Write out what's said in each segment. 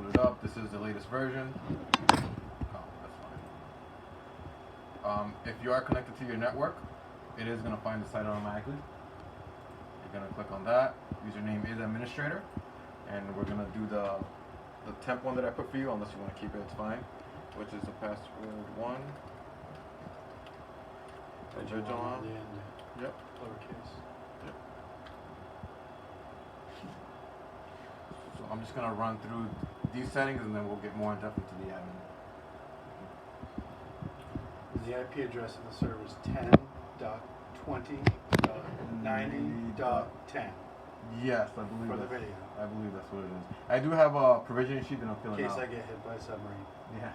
load it up. This is the latest version. Oh, that's fine. If you are connected to your network, it is going to find the site automatically. You're going to click on that. Username is administrator. And we're going to do the temp one that I put for you, unless you want to keep it, it's fine. Which is the password 1. Original on. Yep. Lowercase. Yep. So I'm just going to run through these settings and then we'll get more in depth into the admin. The IP address of the server is 10.20.90.10. Yes, I believe For the that's, video. I believe that's what it is. I do have a provisioning sheet that I'm In filling case out. I get hit by a submarine. Yeah.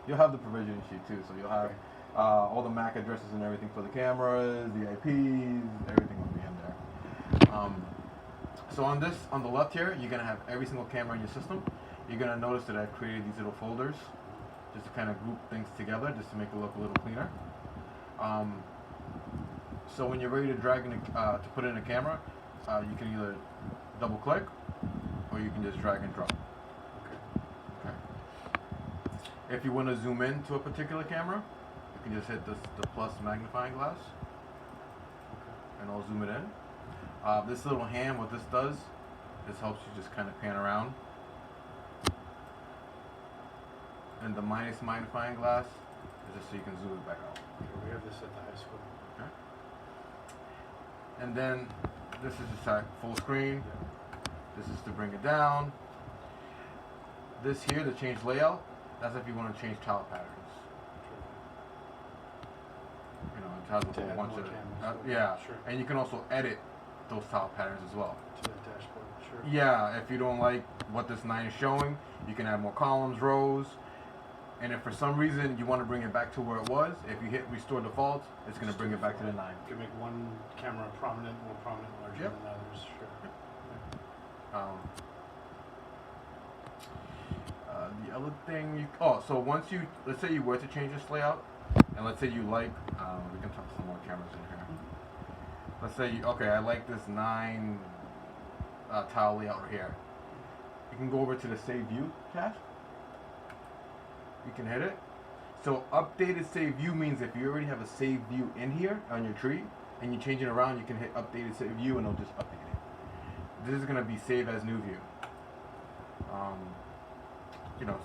You'll have the provisioning sheet too, so you'll have all the MAC addresses and everything for the cameras, the IPs, everything will be in there. So on the left here, you're gonna have every single camera in your system. You're gonna notice that I've created these little folders just to kind of group things together, just to make it look a little cleaner. So when you're ready to drag in to put in a camera, you can either double click or you can just drag and drop. Okay. If you want to zoom in to a particular camera, you can just hit the plus magnifying glass and I'll zoom it in. This little hand, what this does, this helps you just kind of pan around. And the minus magnifying glass is just so you can zoom it back out. Okay, we have this at the high school. Okay. And then this is just at full screen. This is to bring it down. This here, the change layout, that's if you want to change tile patterns. You know, it has a whole bunch of yeah. Sure. And you can also edit those tile patterns as well. To the dashboard, sure. Yeah, if you don't like what this 9 is showing, you can add more columns, rows. And if for some reason you want to bring it back to where it was, if you hit restore default, it's going to bring it back to the 9. You can make one camera prominent, more prominent, larger Yep. than others, sure. The other thing, so once you, let's say you were to change this layout, and let's say you like, we can talk some more cameras in here. Let's say, I like this 9 tile layout right here. You can go over to the Save View tab. You can hit it. So updated Save View means if you already have a Save View in here on your tree, and you change it around, you can hit Updated Save View and it'll just update it. This is going to be Save as New View.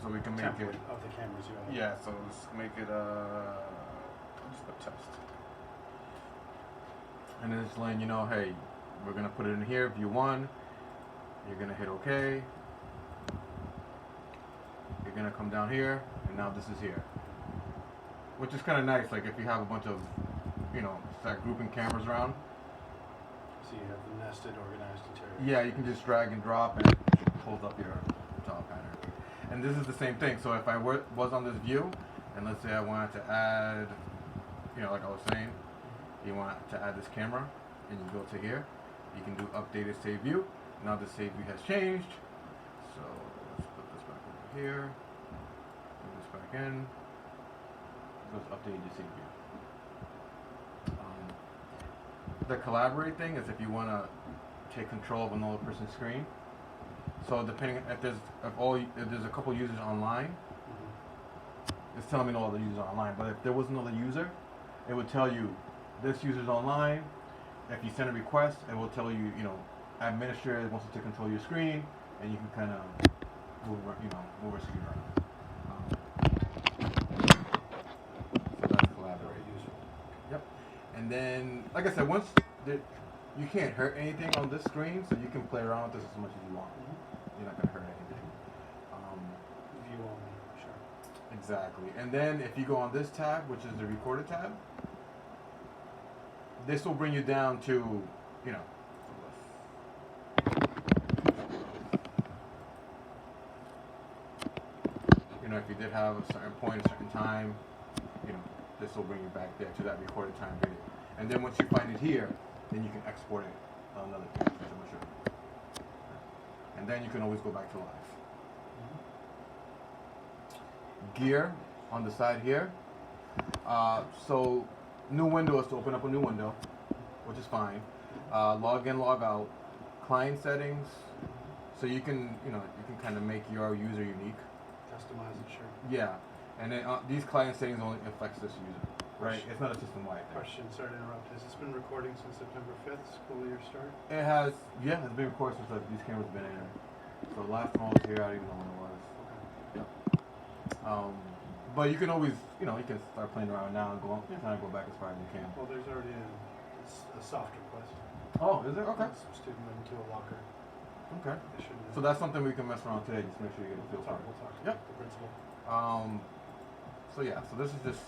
So we can make Template it of the cameras you have. yeah, so let's make it just a test. And then it's letting you know, hey, we're gonna put it in here, view 1. You're gonna hit OK. You're gonna come down here, and now this is here. Which is kinda nice, like if you have a bunch of, start grouping cameras around. So you have the nested, organized interior. Yeah, you can just drag and drop and it pulls up your tile pattern. And this is the same thing. So if I was on this view, and let's say I wanted to add, like I was saying, you want to add this camera, and you go to here, you can do updated save view. Now the save view has changed. So let's put this back over here. Put this back in. Let's update your save view. The collaborate thing is if you want to take control of another person's screen. So depending if there's a couple users online, it's telling me no other users online. But if there was another user, it would tell you this user's online. If you send a request, it will tell you, administrator wants to take control of your screen, and you can kind of move a screen around. So that's collaborate. Yep. And then, like I said, you can't hurt anything on this screen, so you can play around with this as much as you want. You're not gonna hurt anything. View only, sure. Exactly. And then if you go on this tab, which is the recorder tab, this will bring you down to, if you did have a certain point, a certain time, this will bring you back there to that recorded time video. And then once you find it here, then you can export it on another page, which I'm gonna show you. And then you can always go back to live. Gear on the side here. So new window is to open up a new window, which is fine. Log in, log out. Client settings, So you can kind of make your user unique. Customize it, sure. Yeah, and then these client settings only affects this user, right? It's not a system-wide thing. Question, sorry to interrupt. Has this been recording since September 5th, school year start? It has, yeah, it's been recorded since these cameras have been in here. So the last one was here, I don't even know when it was. Okay. Yep. But you can always, you can start playing around now and kind of go back as far as you can. Well, there's already a soft request. Oh, is there? Okay. Some student went into a locker. Okay. They shouldn't have. So that's something we can mess around today. Just make sure you get a feel for it. We'll talk to Yep. the principal. So yeah, so this is just,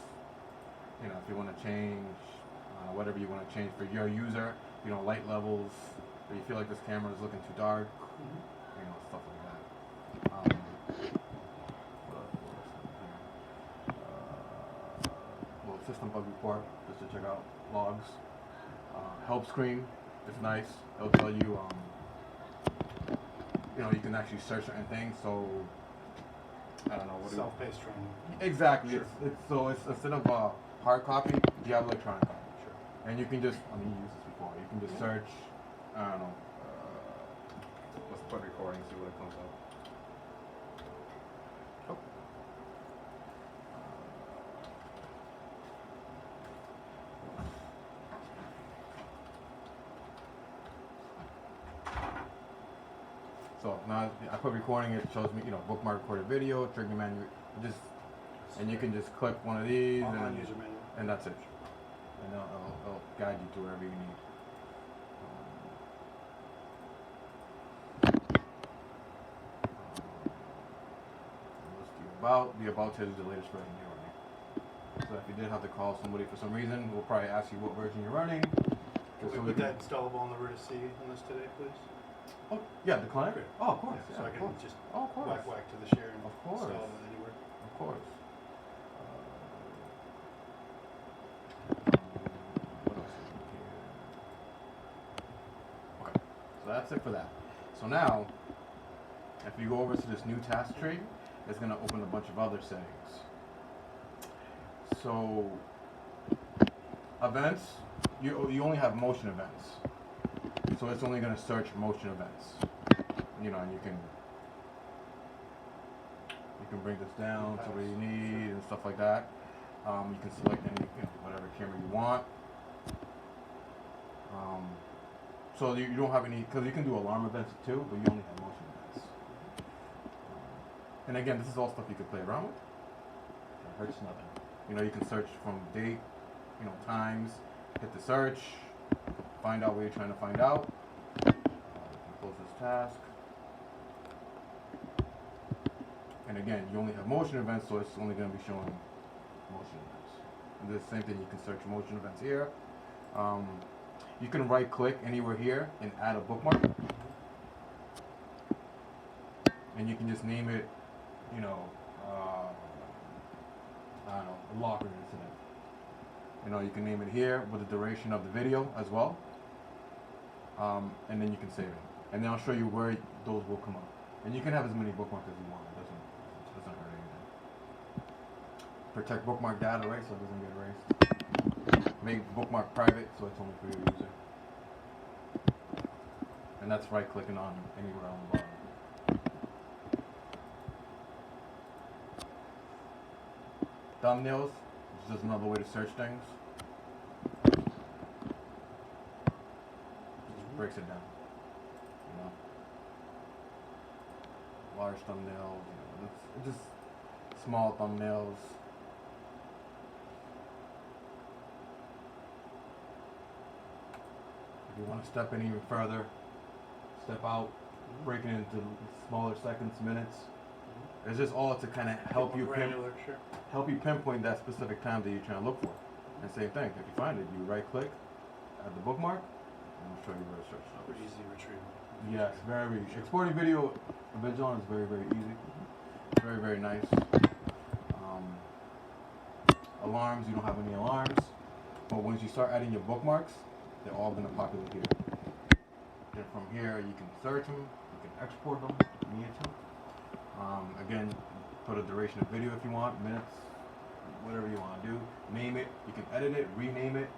if you want to change whatever you want to change for your user, light levels, or you feel like this camera is looking too dark, stuff like that. What else is here? Well, system bug report, just to check out logs. Help screen, it's nice. It'll tell you, you can actually search certain things. So I don't know what. Self-paced training. Exactly. Sure. It's instead of hard copy, you have electronic copy. Sure. And you can just, you used this before. You can just search. I don't know. Let's put recording, see what it comes up. Oh. So now I put recording. It shows me, bookmark recorded video, trigger menu, and you can just click one of these, Online user manual. and that's it. And it'll guide you to wherever you need. The about tells you the latest version you're running. So if you did have to call somebody for some reason, we'll probably ask you what version you're running. Can we put that installable on the Root C on this today, please? Oh, yeah, the client? Great. Oh, of course. Yeah, Yeah, so I of can course. just Oh, of course. whack to the share and Of course. install it anywhere. Of course. What else is in here? Okay, so that's it for that. So now, if you go over to this new task tree, it's going to open a bunch of other settings. So, events, you only have motion events. So it's only going to search motion events. And you can bring this down to where you need and stuff like that. You can select any, whatever camera you want. So you don't have any, because you can do alarm events too, but you only have motion events. And again, this is all stuff you can play around with. It hurts nothing. You can search from date, times, hit the search, find out what you're trying to find out. You can close this task. And again, you only have motion events, so it's only going to be showing motion events. And the same thing, you can search motion events here. You can right click anywhere here and add a bookmark. And you can just name it, I don't know, a locker incident. You can name it here with the duration of the video as well. And then you can save it. And then I'll show you where those will come up. And you can have as many bookmarks as you want. It doesn't hurt anything. Protect bookmark data, right, so it doesn't get erased. Make bookmark private, so it's only for your user. And that's right clicking on anywhere on the bottom. Thumbnails is just another way to search things. Just breaks it down. Large thumbnails, it's just small thumbnails. If you want to step in even further, step out, break it into smaller seconds, minutes. It's just all to kind of help you pinpoint that specific time that you're trying to look for. And same thing, if you find it, you right click, add the bookmark, and I'll show you where to search. Pretty easy retrieval. Yes, very easy. Exporting video on is very, very easy. Very, very nice. Alarms, you don't have any alarms. But once you start adding your bookmarks, they're all going to populate here. Then from here, you can search them, you can export them if you need to. Again, put a duration of video if you want, minutes, whatever you want to do. Name it, you can edit it, rename it.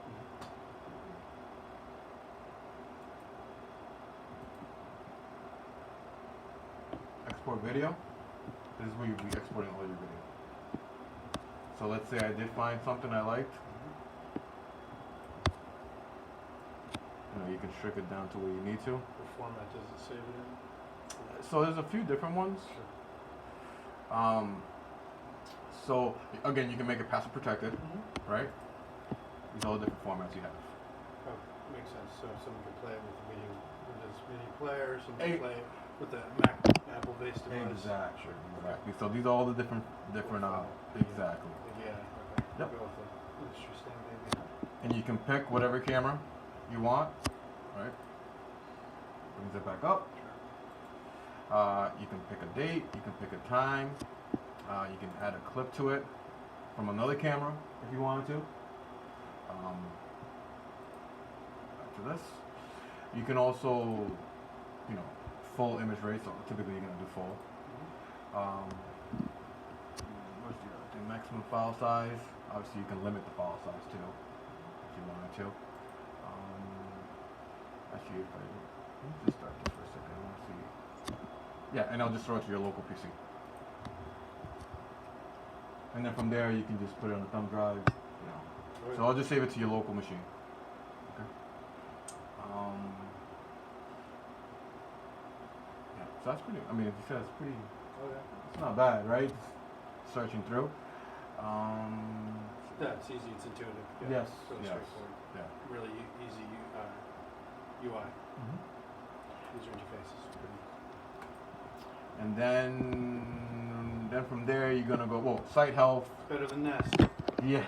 export video, this is where you be exporting all your video. So let's say I did find something I liked. You can shrink it down to where you need to. What format does it save it in? So there's a few different ones. Sure. So again, you can make it password protected, Mm-hmm. right? These are all the different formats you have. Oh, makes sense. So someone can play it with the Windows Media Player, someone Hey. can play it with the Mac Apple-based device. Exactly. So these are all the different exactly. Yeah, okay. Yep. We'll go with the industry standard maybe. And you can pick whatever camera you want, right? Brings it back up. You can pick a date, you can pick a time, you can add a clip to it from another camera if you wanted to. Back to this. You can also, full image rate, so typically you're going to do full. What's the other thing? Maximum file size. Obviously you can limit the file size too, if you wanted to. Actually, if I let me just start this for a second, I want to see. Yeah, and I'll just throw it to your local PC. And then from there, you can just put it on a thumb drive. Right. So I'll just save it to your local machine. Okay. Yeah, so that's pretty. I mean, as you said, it's pretty. Okay. It's not bad, right? Searching through. Yeah, it's easy, it's intuitive. Yes, Really yes. straightforward. Yeah. Really easy UI. Mm-hmm. User interface is pretty. And then from there, you're gonna go. Site health. Better than Nest. Yeah.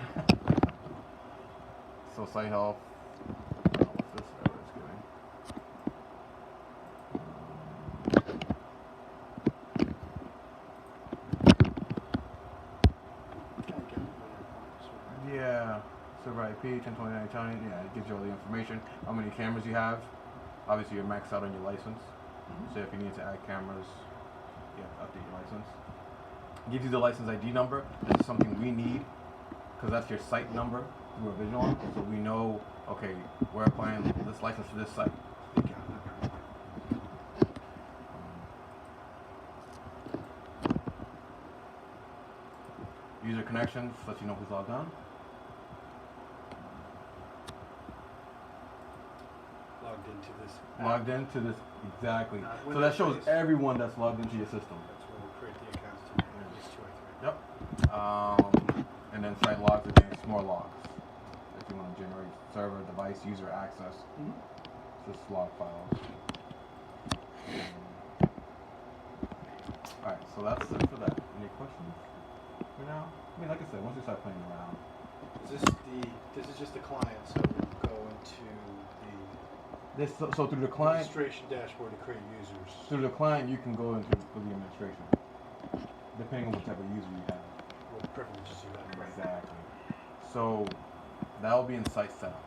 So site health. What's this error it's giving? Yeah. Server IP 1029 Italian. Yeah, it gives you all the information. How many cameras you have. Obviously, you're maxed out on your license. So if you need to add cameras, you have to update your license. It gives you the license ID number. This is something we need because that's your site number through a Vigilon. So we know, okay, we're applying this license to this site. User connections lets you know who's logged on. Logged into this. Logged into this, exactly. Not So that shows Windows-based. everyone that's logged into your system. That's where we'll create the accounts tonight, at least 2 or 3. Yep. And then site logs against more logs. If you want to generate server, device, user access, just log files. Alright, so that's it for that. Any questions for now? I mean, like I said, once you start playing around. This is just the client, so we'll go into So through the the client, administration dashboard to create users. through the client, you can go into the administration, depending on what type of user you have. What privileges you have, right? Exactly. So that will be in site setup.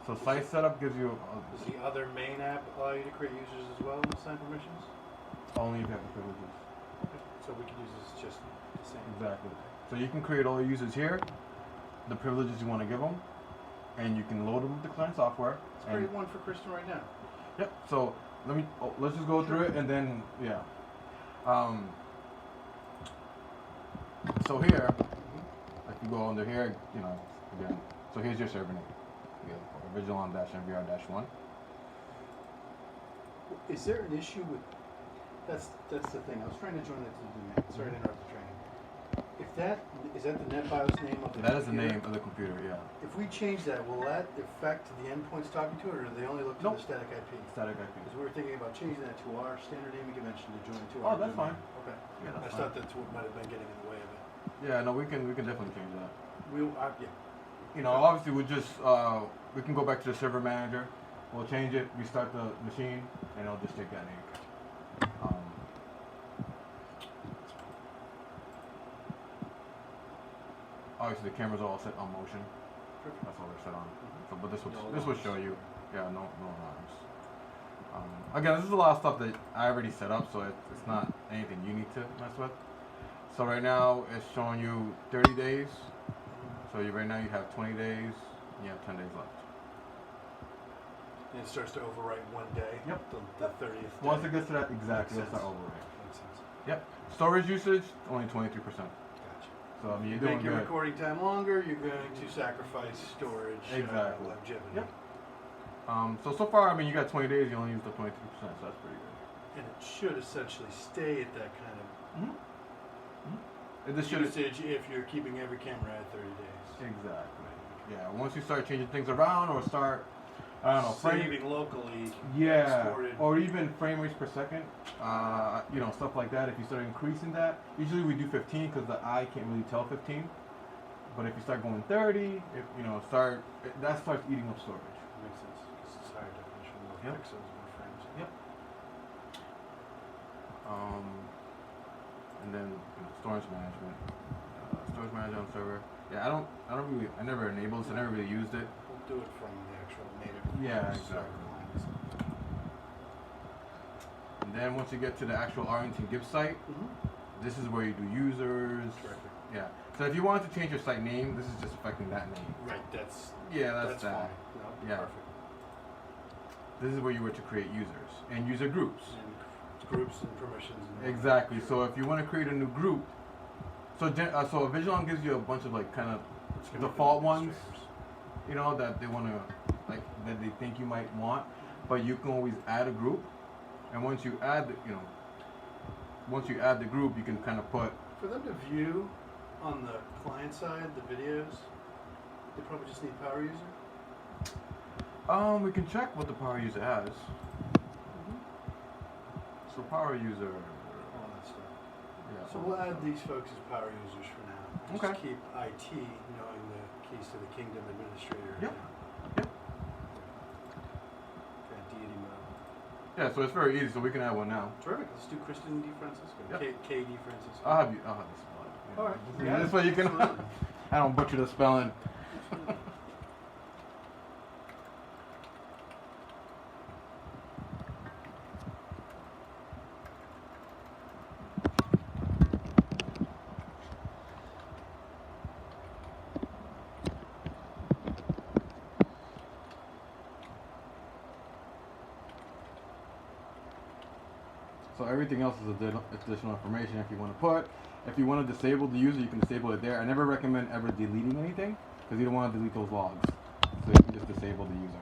So site setup gives you Does the other main app allow you to create users as well and assign permissions? only if you have the privileges. So we can use this just the same. Exactly. So you can create all your users here, the privileges you want to give them, and you can load them with the client software. Let's create one for Kristen right now. Yep. So let's just go through it and then yeah. So here, if you go under here, again. So here's your server name. Vigilon-MVR-1. Is there an issue with? That's the thing. I was trying to join that to the net. Sorry to interrupt the training. If is that the NetBIOS name of the That is the computer? name of the computer. Yeah. If we change that, will that affect the endpoints talking to it, or do they only look to Nope. the static IP? Static IP. Because we were thinking about changing that to our standard naming convention to join to Oh, our that's domain. fine. Okay. Yeah, I that's thought fine. that's what might have been getting in the way of it. Yeah. No, we can definitely change that. Yeah. Obviously we can go back to the server manager. We'll change it, restart the machine, and it'll just take that name. Obviously the cameras are all set on motion. That's all they're set on. So, but this will show you. Yeah, no alarms. Again, this is a lot of stuff that I already set up, so it's not anything you need to mess with. So right now it's showing you 30 days. So right now you have 20 days. And you have 10 days left. And it starts to overwrite one day. Yep. The 30th. Once day. it gets to that, exactly, Makes that's not sense. overwrite. Makes sense. Yep. Storage usage only 23%. Gotcha. So I mean, you're Make doing your good. recording time longer. You're going to sacrifice storage. Exactly. Longevity. Yep. So far, I mean, you got 20 days. You only used up 23%, so that's pretty good. And it should essentially stay at that kind of This should usage if you're keeping every camera at 30 days. exactly. Yeah. Once you start changing things around or start, I don't know, Saving locally. yeah, Exported. or even frame rates per second, stuff like that. If you start increasing that, usually we do 15 because the eye can't really tell 15. But if you start going 30, that starts eating up storage. Makes sense. This is higher definition, more Yep. pixels, more frames. Yep. And then storage management, on server. Yeah, I never enabled this. I never really used it. We'll do it from the actual native. Yeah, server exactly. clients. And then once you get to the actual Arlington Gibbs site, this is where you do users. Terrific. Yeah. So if you wanted to change your site name, this is just affecting that name. Right. That's That's fine. that. No, Yeah. Perfect. This is where you were to create users and user groups. And groups and permissions. And Exactly. So if you want to create a new group, so Vigilon gives you a bunch of like kind of It's gonna be default the ones, administrators. that they want to that they think you might want, but you can always add a group, and once you add the group, you can kind of put. For them to view on the client side the videos, they probably just need Power User. We can check what the power user has. So power user. All that stuff. Yeah. So we'll add these folks as power users for now. Just Okay. keep IT knowing the keys to the kingdom administrator. Yep. Now. Yep. Kind of deity mode. Yeah. So it's very easy. So we can add one now. Terrific. Let's do Kristen D. Francisco. Yep. K. D. Francisco. I'll have the spelling. All right. Yeah, this way you can. Absolutely. I don't butcher the spelling. So everything else is additional information if you want to put. If you want to disable the user, you can disable it there. I never recommend ever deleting anything because you don't want to delete those logs. So you can just disable the user.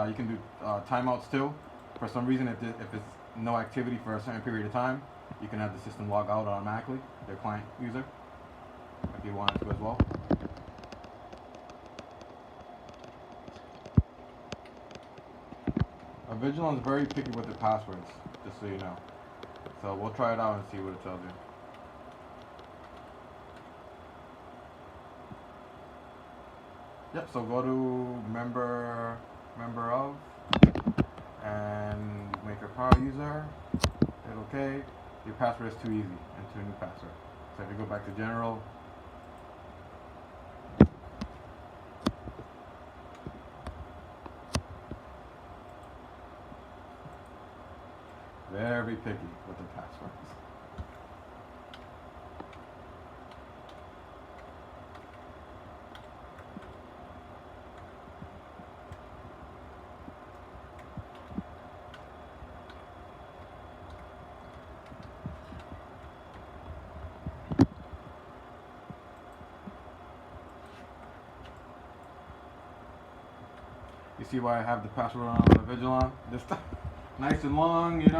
You can do timeouts too. For some reason, if it's no activity for a certain period of time, you can have the system log out automatically, their client user, if you want it to as well. Vigilon's very picky with their passwords, just so you know. So we'll try it out and see what it tells you. Yep, so go to member of and make a power user. Hit OK. Your password is too easy. Enter a new password. So if you go back to general, very picky with their passwords. You see why I have the password on the Vigilon? Just nice and long, just.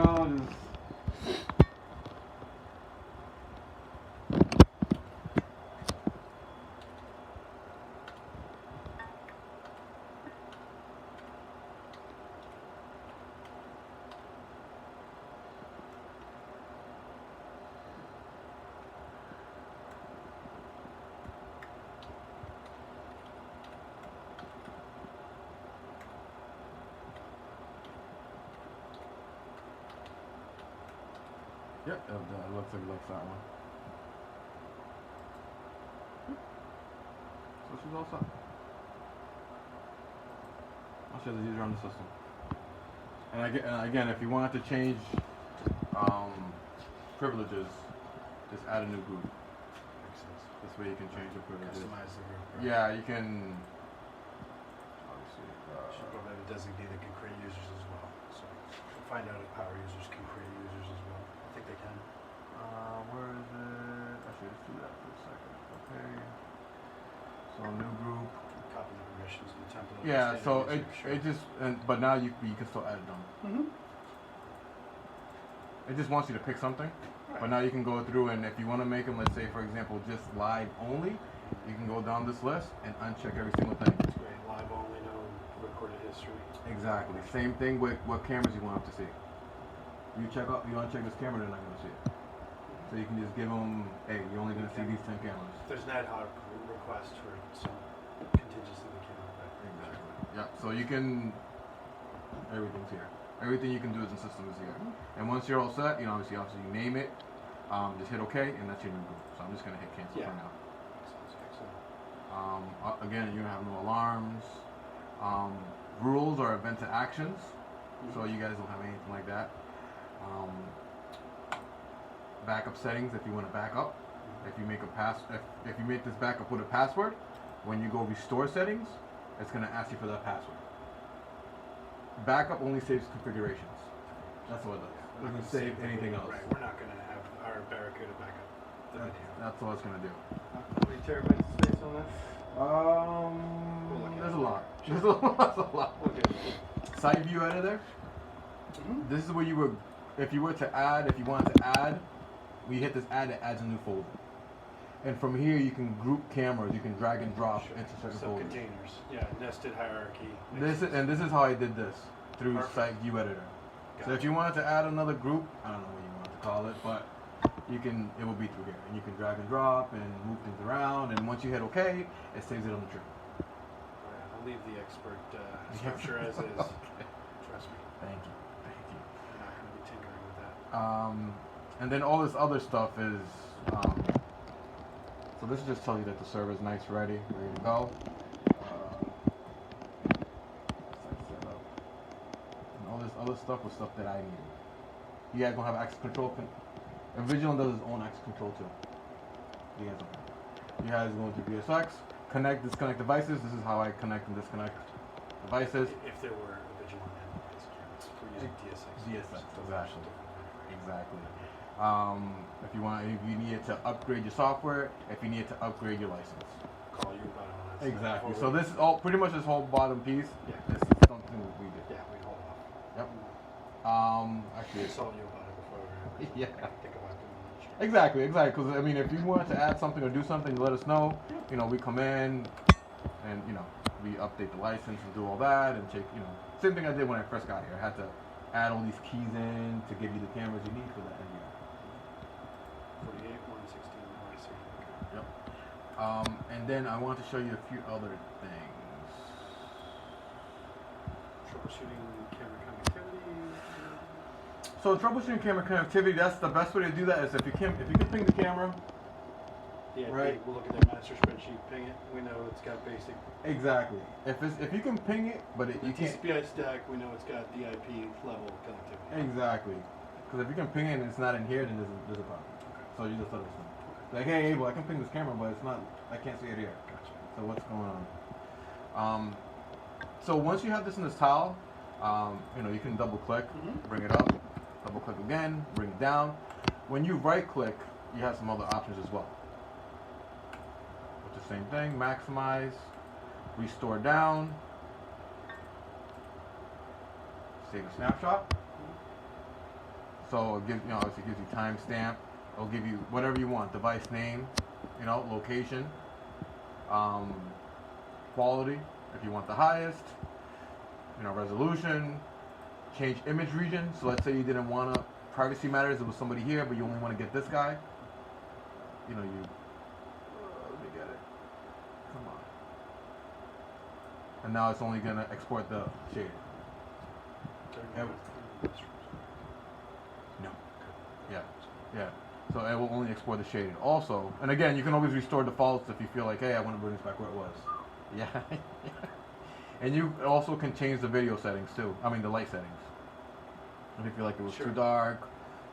Yep, it looks like it likes that one. So she's all set. I'll show the user on the system. And again, if you wanted to change privileges, just add a new group. Makes sense. This way you can change the privileges. Customize the group. Right? Yeah, you can. Let me a designee that can create users as well. So we'll find out if power users can create users as well. I think they can. Where is it? Actually, let's do that for a second. Okay. So new group. Copy the permissions and the template. Yeah. So Standard user, it just but now you can still edit them. Mm-hmm. It just wants you to pick something. But now you can go through, and if you want to make them, let's say for example, just live only, you can go down this list and uncheck every single thing. That's great. Live only, no recorded history. Exactly. Same thing with what cameras you want them to see. You uncheck this camera, they're not going to see it. So you can just give them, hey, you're only going to see these 10 cameras. There's an ad hoc request for some contingency that came out. Exactly. Yeah. So you can, everything's here. Everything you can do as a system is here. And once you're all set, obviously you name it, just hit OK, and that's your new group. So I'm just going to hit cancel for now. Excellent. Again, you have no alarms. Rules are event to actions, so you guys don't have anything like that. Backup settings, if you want to back up. If you make if you make this backup with a password, when you go restore settings, it's going to ask you for that password. Backup only saves configurations. That's what it does. It doesn't save anything else. Right, we're not going to have our Barracuda back up the video. That's all it's going to do. How many terabytes of space on that? There's a lot. There's a lot. Okay. Site view editor. Mm-hmm. This is where you would, if you wanted to add, we hit this add, it adds a new folder. And from here you can group cameras, you can drag and drop into certain folders. Containers. Yeah, nested hierarchy. This is how I did this through Perfect. Site View Editor. So if you wanted to add another group, I don't know what you want to call it, but it will be through here, and you can drag and drop and move things around. And once you hit OK, it saves it on the tree. Right, I'll leave the expert structure as is. Okay. Trust me. Thank you. I'm not going to be tinkering with that. And then all this other stuff is, so this just tells you that the server is nice, ready to go. Site setup. And all this other stuff was stuff that I needed. You guys gonna have access control. Vigilant does his own access control too. You guys don't. You guys going to VSX, connect, disconnect devices. This is how I connect and disconnect devices. If there were a Vigilant endpoints, we're using DSX. Exactly. Exactly. If you needed to upgrade your software, if you needed to upgrade your license. Call you about all that. Exactly. Stuff. So this is all pretty much this whole bottom piece. Yeah. This is something that we did. Yeah, we hold off. Yep. Actually, I saw you about it before. Yeah. Think about doing that. Exactly. Because I mean, if you wanted to add something or do something, let us know. We come in, and we update the license and do all that, and check. Same thing I did when I first got here. I had to add all these keys in to give you the cameras you need for that NVR. 48, 116, I see. Yep. And then I want to show you a few other things. Troubleshooting camera connectivity. So troubleshooting camera connectivity, that's the best way to do that is if you can ping the camera. Yeah, Right. we'll look at that master spreadsheet, ping it. We know it's got basic. Exactly. If you can ping it, but you can't. TCP/IP stack, we know it's got DIP level connectivity. Exactly. Because if you can ping it and it's not in here, then there's a problem. So you just let us know. Like, hey, Abel, I can ping this camera, but it's not. I can't see it here. Gotcha. So what's going on? So once you have this in this tile, you can double click, bring it up, double click again, bring it down. When you right click, you have some other options as well. With the same thing, maximize, restore down, save a snapshot. So it gives obviously gives you timestamp. It'll give you whatever you want, device name, location, quality if you want the highest, resolution, change image region. So let's say you didn't want to privacy matters. There was somebody here, but you only want to get this guy. Let me get it. Come on. And now it's only gonna export the shaded. Yep. No. Yeah. So it will only export the shaded. Also, and again, you can always restore defaults if you feel like, hey, I want to bring this back where it was. Yeah. And you also can change the video settings too. I mean the light settings. If you feel like it was too dark,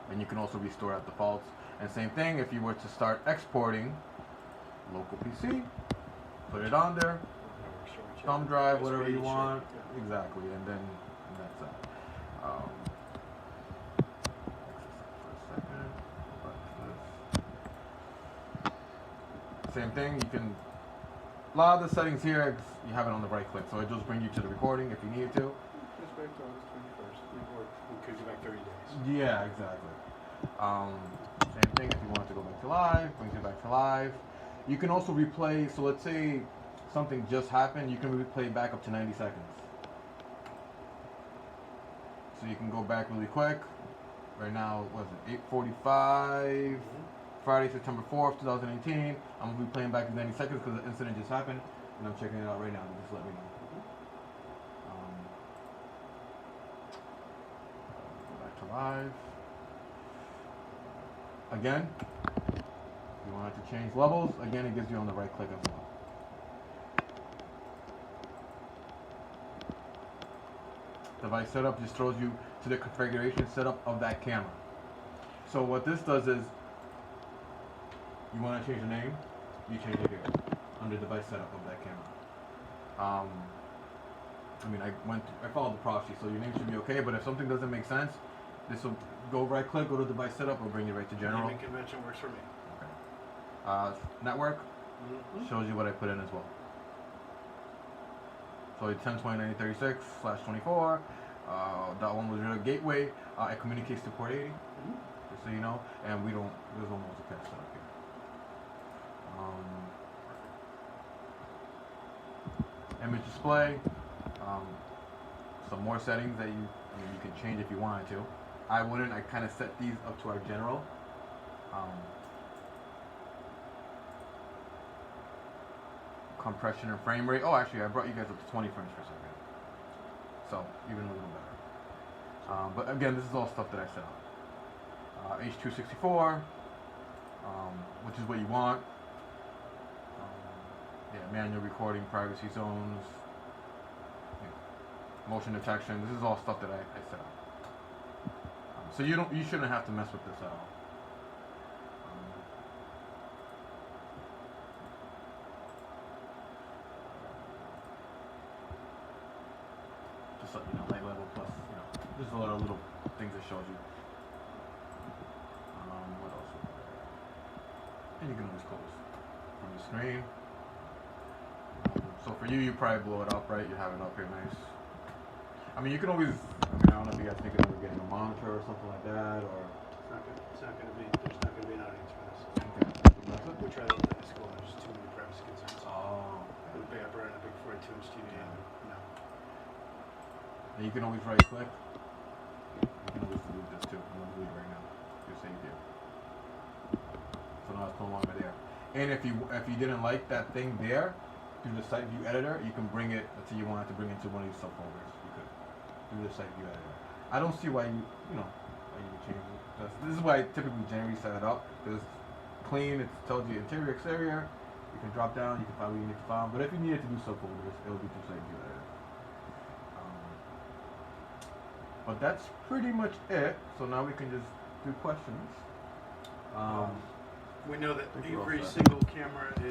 and you can also restore at defaults. And same thing if you were to start exporting local PC, put it on there, thumb drive, whatever you want. exactly, and that's that. For a second. Back to this. Same thing. You can. A lot of the settings here, you have it on the right click, so it just brings you to the recording if you need to. Just back to August 21st. Or we could go back 30 days. Yeah, exactly. Same thing if you want to go back to live, brings you back to live. You can also replay, so let's say something just happened, you can replay back up to 90 seconds. So you can go back really quick. Right now, what is it, 8:45, Friday, September 4th, 2018. I'm going to be playing back in 90 seconds because the incident just happened, and I'm checking it out right now. Just let me know. Go back to live. Again, if you wanted to change levels, again, it gives you on the right click as well. Device setup just throws you to the configuration setup of that camera. So what this does is, you want to change the name, you change it here, under device setup of that camera. I mean, I followed the process, so your name should be okay, but if something doesn't make sense, this will go right click, go to device setup, or bring you right to general. Naming convention works for me. Okay. Network shows you what I put in as well. So it's 10.20.90.36/24. That one was your gateway. It communicates to port 80, just so you know. And there's no multicast set up here. Image display. Some more settings that you can change if you wanted to. I wouldn't. I kind of set these up to our general. Compression and frame rate. Oh, actually, I brought you guys up to 20 frames per second. So, even a little better. But again, this is all stuff that I set up. H.264, which is what you want. Manual recording, privacy zones, motion detection. This is all stuff that I set up. So you shouldn't have to mess with this at all. Just so you know, light level plus, there's a lot of little things it shows you. What else? And you can always close from the screen. So for you probably blow it up, right? You have it up here nice. I mean, you can always, I don't know if you guys thinking of getting a monitor or something like that, or... There's not going to be an audience for this. Okay. We tried it at the school and there's too many privacy concerns. Oh. I brought in a big 42-inch TV and no. And you can always right click. You can always delete this too. I'm going to delete it right now. Just save you. So now it's no longer there. And if you didn't like that thing there, through the site view editor, you can bring it, let's say you wanted to bring it into one of these subfolders. You could do the site view editor. I don't see why you would change it. This is why I typically generally set it up. Because it's clean, it tells you interior, exterior. You can drop down, you can find what you need to find. But if you needed to do subfolders, it'll be through site view editor. But that's pretty much it. So now we can just do questions. We know that I think we're all every set. single camera